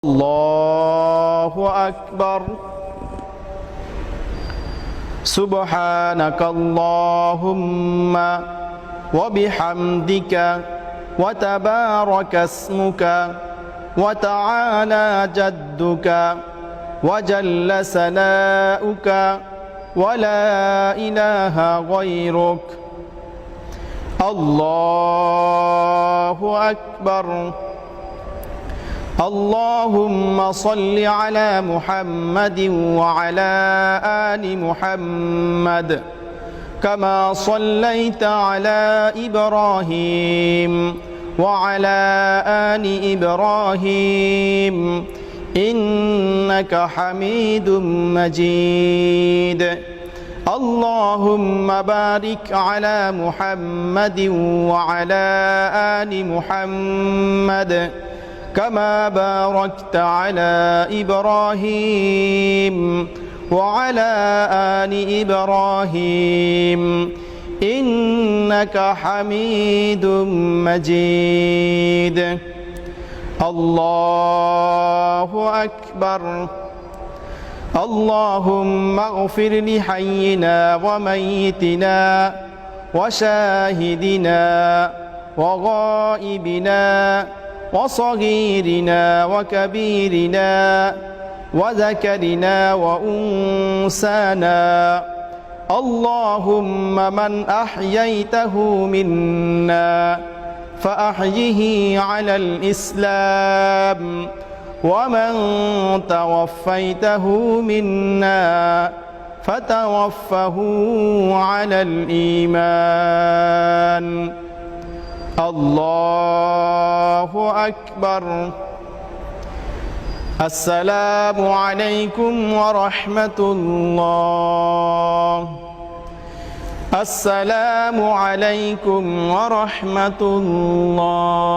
الله أكبر سبحانك اللهم وبحمدك وتبارك اسمك وتعالى جدك وجل ثناؤك ولا إله غيرك الله أكبر اللهم صل على محمد وعلى آل محمد كما صليت على إبراهيم وعلى آل إبراهيم إنك حميد مجيد اللهم بارك على محمد وعلى آل محمد كما باركت على إبراهيم وعلى آل إبراهيم إنك حميد مجيد الله أكبر اللهم اغفر لحينا وميتنا وشاهدنا وغائبنا وصغيرنا وكبيرنا وذكرنا وأنسانا اللهم من أحييته منا فأحيه على الإسلام ومن توفيته منا فتوفه على الإيمان الله أكبر السلام عليكم ورحمة الله السلام عليكم ورحمة الله